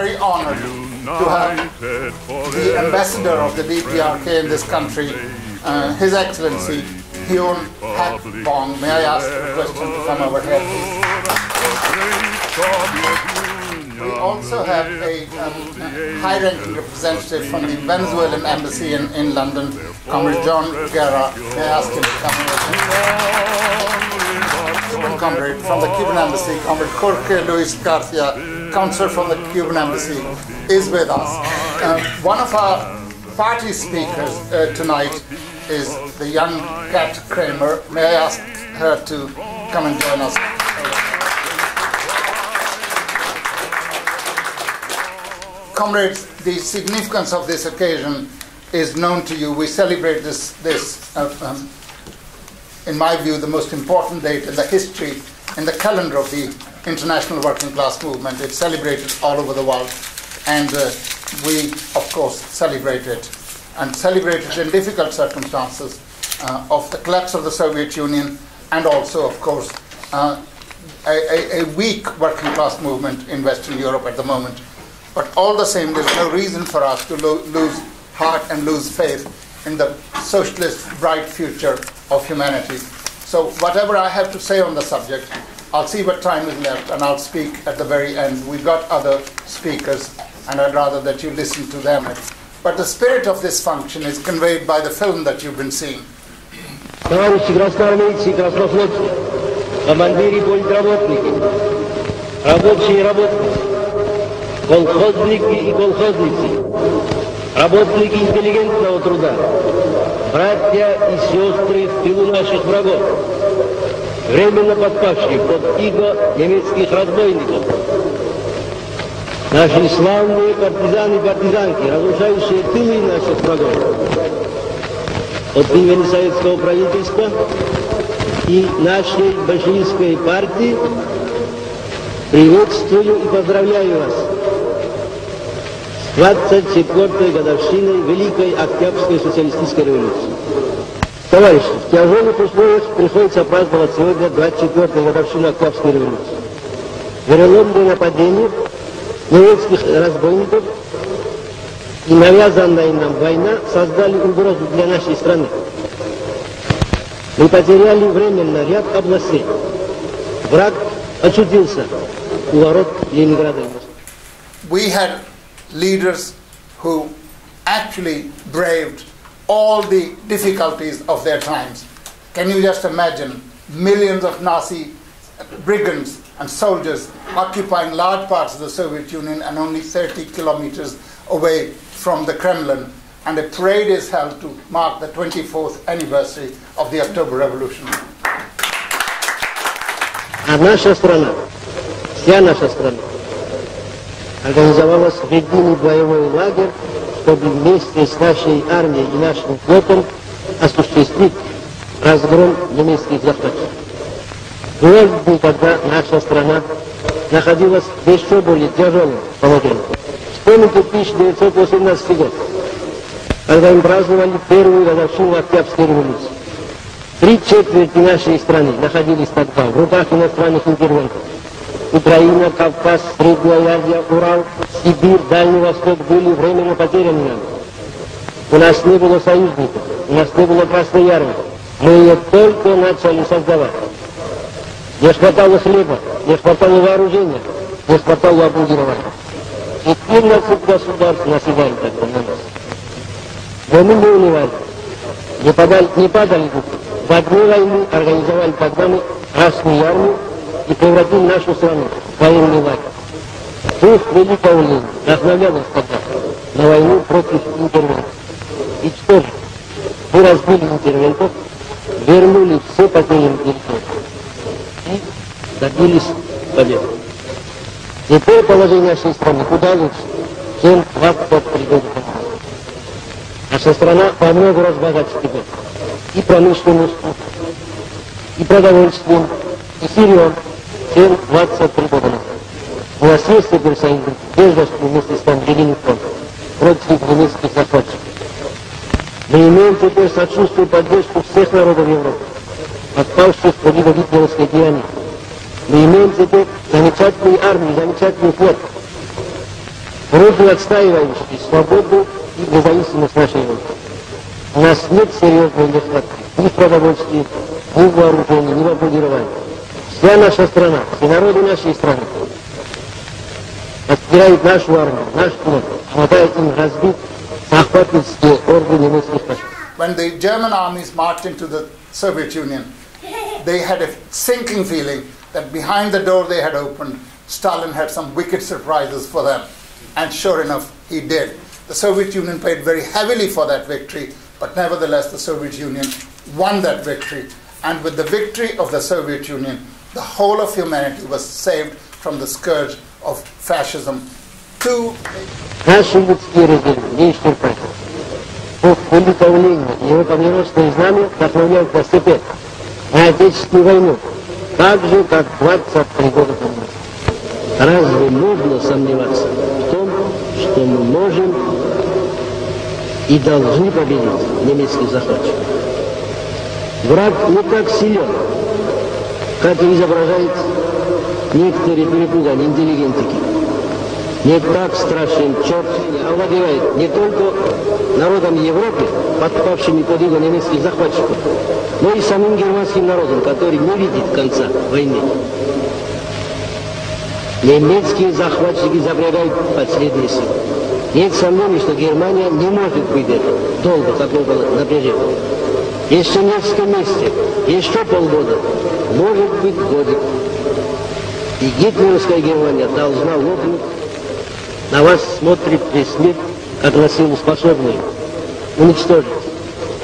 very honored to have the ambassador of the DPRK in this country, His Excellency Hyun Hak Bong. May I ask the question to come over here, please? We also have a high-ranking representative from the Venezuelan embassy in London, Comrade John Guerra. May I ask him to come over? Cuban comrade from the Cuban embassy, Comrade Jorge Luis Garcia, counselor from the Cuban embassy, is with us. One of our party speakers tonight is the young Katt Cremer. May I ask her to come and join us? Comrades, the significance of this occasion is known to you. We celebrate this in my view, the most important date in the history, in the calendar of the international working class movement. It's celebrated all over the world, and we, of course, celebrate it, and celebrate it in difficult circumstances of the collapse of the Soviet Union, and also, of course, a weak working class movement in Western Europe at the moment. But all the same, there's no reason for us to lose heart and lose faith in the socialist bright future of humanity. So whatever I have to say on the subject, I'll see what time is left, and I'll speak at the very end. We've got other speakers, and I'd rather that you listen to them. But the spirit of this function is conveyed by the film that you've been seeing. Товарищи красноармейцы и краснофлотцы, командиры и политработники, рабочие и работницы, колхозники и колхозницы, работники интеллигентного труда, братья и сестры в тылу наших врагов, временно подпавшие под иго немецких разбойников, наши славные партизаны и партизанки, разрушающие тылы наших врагов, от имени советского правительства и нашей большевистской партии приветствую и поздравляю вас с 24-й годовщиной Великой Октябрьской социалистической революции. Товарищи, в тяжелых условиях приходится праздновать сегодня 24-ю годовщину Октябрьской революции. Вероломные нападения немецких разбойников и навязанная нам война создали угрозу для нашей страны. Мы потеряли временно ряд областей. Враг очутился у ворот Ленинграда и Москвы. We had leaders who actually braved all the difficulties of their times. Can you just imagine millions of Nazi brigands and soldiers occupying large parts of the Soviet Union and only 30 kilometers away from the Kremlin, and a parade is held to mark the 24th anniversary of the October Revolution. А наша страна, вся наша страна, организовалась в единый боевой лагерь, чтобы вместе с нашей армией и нашим флотом осуществить разгром немецких захватчиков. Бывали дни, когда наша страна находилась в еще более тяжелом положении. Вспомните 1918 год, когда мы праздновали первую годовщину Октябрьской революции. 3/4 нашей страны находились тогда в руках иностранных интервентов. Украина, Кавказ, Средняя Азия, Урал, Сибирь, Дальний Восток были временно потеряны нами. У нас не было союзников, у нас не было Красной Армии. Мы ее только начали создавать. Не хватало хлеба, не хватало вооружения, не хватало обмундирования. И 13 государств наседали тогда на нас. Но мы не унывали, не падали духом. В одной войне организовали под нами Красную Армию и превратили нашу страну в военный лагерь. Дух великого Ленина вдохновлял нас тогда на войну против интервентов. И что же? Мы разбили интервентов, вернули все потерянные территории и добились победы. Теперь положение нашей страны куда лучше, чем 23 года назад. Наша страна во много раз богаче теперь. И промышленностью, и продовольствием, и сырьем, чем 23 года назад. У нас есть теперь союзники, держащие вместе с нами единый фронт против немецких захватчиков. Мы имеем теперь сочувствие и поддержку всех народов Европы, отпавших под иго гитлеровской тирании. Мы имеем теперь замечательную армию, замечательный флот. вроде отстаивающие свободу и независимость нашей Родины. У нас нет серьезной нехватки ни в продовольствии, ни в вооружении, ни в обмундировании. Вся наша страна, все народы нашей страны подпирают нашу армию, наш флот, помогая им разбить захватнические орды немецких фашистов. When the German armies marched into the Soviet Union, they had a sinking feeling that behind the door they had opened, Stalin had some wicked surprises for them. And sure enough, he did. The Soviet Union paid very heavily for that victory, but nevertheless the Soviet Union won that victory. And with the victory of the Soviet Union, the whole of humanity was saved from the scourge of fascism. Наши людские резервы не исчерпать. Бог великолепно, его победоносное знамя вдохновляет нас теперь на Отечественную войну, так же, как 23 года тому назад. Разве можно сомневаться в том, что мы можем и должны победить немецких захватчиков? Враг не так силен, как изображают некоторые перепуганные интеллигентики. Не так страшен черт, овладевает не только народом Европы, подпавшими под иго немецких захватчиков, но и самим германским народом, который не видит конца войны. Немецкие захватчики запрягают последние силы. Нет сомнений, что Германия не может выдержать долго такого напряжения. Еще несколько месяцев, еще полгода, может быть годик. И гитлеровская Германия должна лопнуть. На вас смотрит весь мир, как на силу способную уничтожить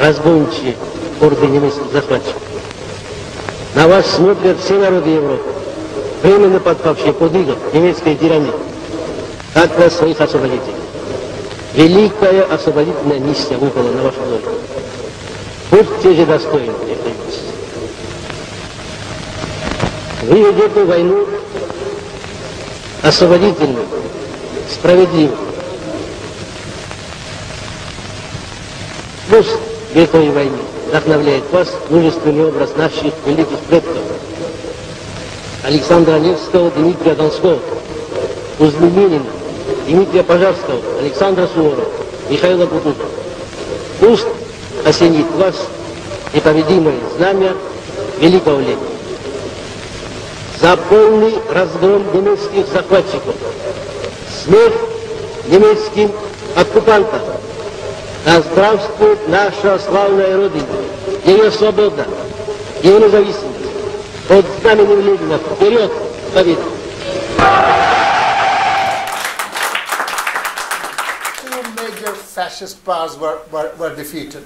разбойничьи орды немецких захватчиков. На вас смотрят все народы Европы, временно подпавшие под иго немецкой тирании, как на своих освободителей. Великая освободительная миссия выпала на вашу долю. Будьте же достойны этой миссии. Вы ведете войну освободительную, справедливую. Пусть в этой войне вдохновляет вас мужественный образ наших великих предков. Александра Невского, Дмитрия Донского, Кузьмы Минина, Дмитрия Пожарского, Александра Суворова, Михаила Кутузова. Пусть осенит вас непобедимое знамя великого Ленина. За полный разгром немецких захватчиков, смерть немецким оккупантам. Да здравствует наша славная Родина, ее свобода, ее независимость. Под знаменем Ленина вперед к победе! Two major fascist powers were defeated.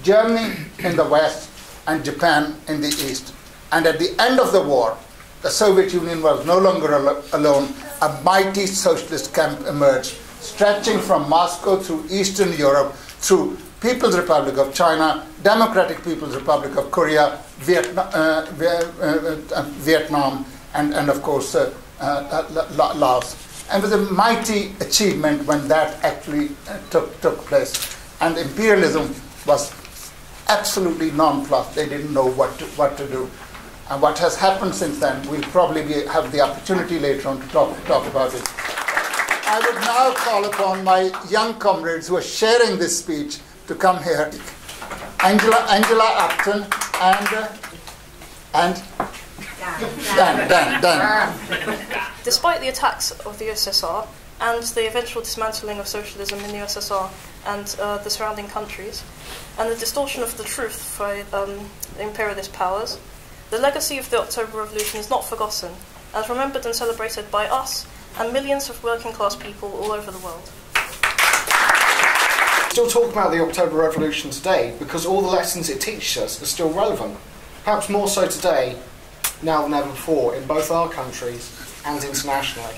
Germany in the west and Japan in the east. And at the end of the war, the Soviet Union was no longer alone. A mighty socialist camp emerged, stretching from Moscow through Eastern Europe, through People's Republic of China, Democratic People's Republic of Korea, Vietnam, and of course Laos. And it was a mighty achievement when that actually took place. And imperialism was absolutely nonplussed. They didn't know what to do. And what has happened since then, we'll probably have the opportunity later on to talk about it. I would now call upon my young comrades who are sharing this speech to come here. Angela Upton and Dan. Despite the attacks of the USSR and the eventual dismantling of socialism in the USSR and the surrounding countries, and the distortion of the truth by imperialist powers, the legacy of the October Revolution is not forgotten, and remembered and celebrated by us and millions of working class people all over the world. Still talk about the October Revolution today because all the lessons it teaches us are still relevant, perhaps more so today now than ever before in both our countries and internationally.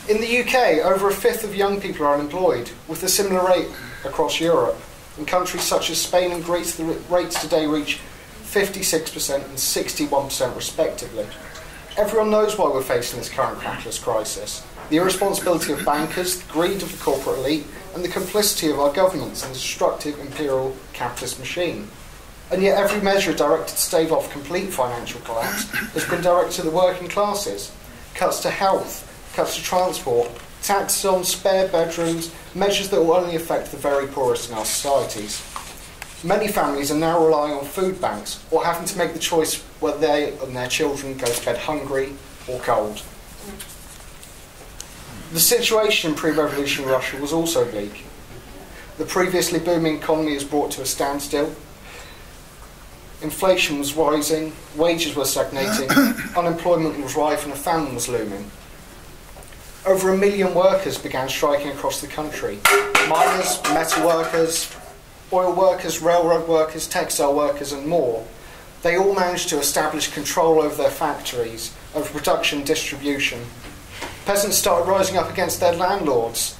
In the UK, over a fifth of young people are unemployed, with a similar rate across Europe. In countries such as Spain and Greece, the rates today reach 56% and 61% respectively. Everyone knows why we're facing this current capitalist crisis. The irresponsibility of bankers, the greed of the corporate elite, and the complicity of our governments in the destructive imperial capitalist machine. And yet every measure directed to stave off complete financial collapse has been directed to the working classes. cuts to health, cuts to transport, taxes on spare bedrooms, measures that will only affect the very poorest in our societies. Many families are now relying on food banks or having to make the choice whether they and their children go to bed hungry or cold. The situation in pre-revolutionary Russia was also bleak. The previously booming economy was brought to a standstill. Inflation was rising, wages were stagnating, unemployment was rife and a famine was looming. Over 1 million workers began striking across the country. Miners, metal workers, oil workers, railroad workers, textile workers and more. They all managed to establish control over their factories, over production and distribution. Peasants started rising up against their landlords.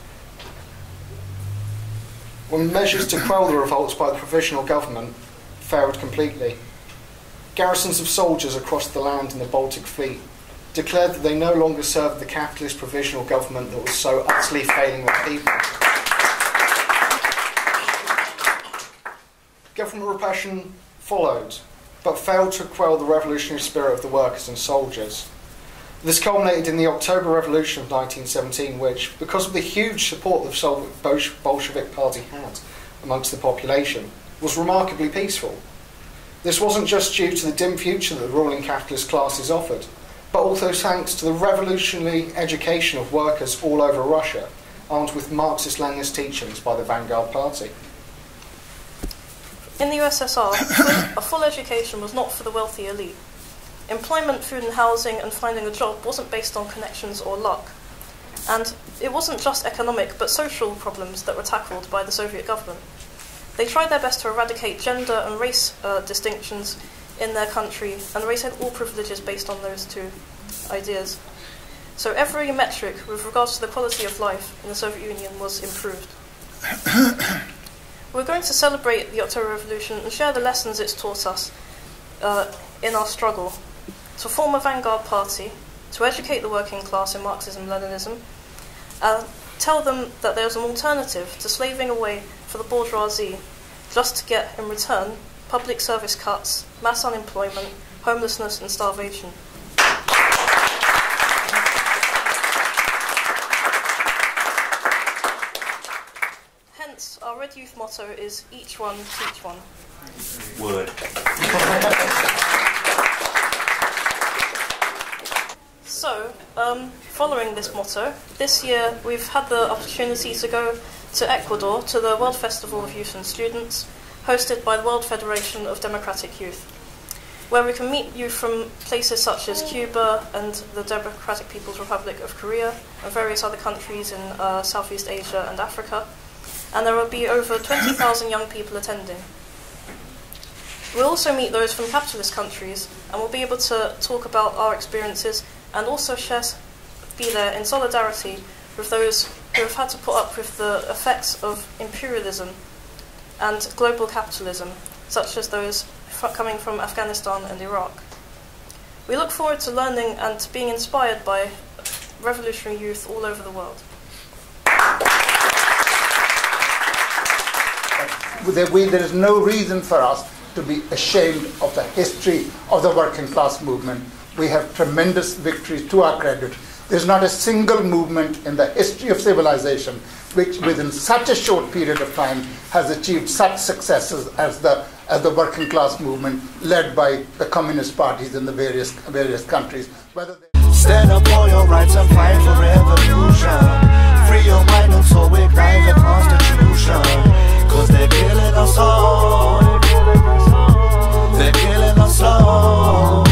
When measures to quell the revolts by the provisional government failed completely, garrisons of soldiers across the land in the Baltic Fleet declared that they no longer served the capitalist provisional government that was so utterly failing their people. Government repression followed, but failed to quell the revolutionary spirit of the workers and soldiers. This culminated in the October Revolution of 1917, which, because of the huge support the Bolshevik Party had amongst the population, was remarkably peaceful. This wasn't just due to the dim future that the ruling capitalist classes offered, but also thanks to the revolutionary education of workers all over Russia, armed with Marxist-Leninist teachings by the Vanguard Party. In the USSR, a full education was not for the wealthy elite. Employment, food and housing, and finding a job wasn't based on connections or luck. And it wasn't just economic, but social problems that were tackled by the Soviet government. They tried their best to eradicate gender and race distinctions in their country, and race had all privileges based on those two ideas. So every metric with regards to the quality of life in the Soviet Union was improved. We're going to celebrate the October Revolution and share the lessons it's taught us in our struggle to form a vanguard party, to educate the working class in Marxism-Leninism, and tell them that there's an alternative to slaving away for the bourgeoisie just to get, in return, public service cuts, mass unemployment, homelessness and starvation. Hence, our Red Youth motto is each one, teach one. Word. So, following this motto, this year we've had the opportunity to go to Ecuador to the World Festival of Youth and Students, hosted by the World Federation of Democratic Youth, where we can meet youth from places such as Cuba and the Democratic People's Republic of Korea and various other countries in Southeast Asia and Africa, and there will be over 20,000 young people attending. We'll also meet those from capitalist countries, and we'll be able to talk about our experiences and also be there in solidarity with those who have had to put up with the effects of imperialism and global capitalism, such as those coming from Afghanistan and Iraq. We look forward to learning and being inspired by revolutionary youth all over the world. There is no reason for us to be ashamed of the history of the working class movement. We have tremendous victories to our credit. There's not a single movement in the history of civilization which within such a short period of time has achieved such successes as the working class movement led by the communist parties in the various countries. Stand up for your rights and fight for revolution. Free your mind until we guide the Constitution. Cause they're killing us all. They're killing us all.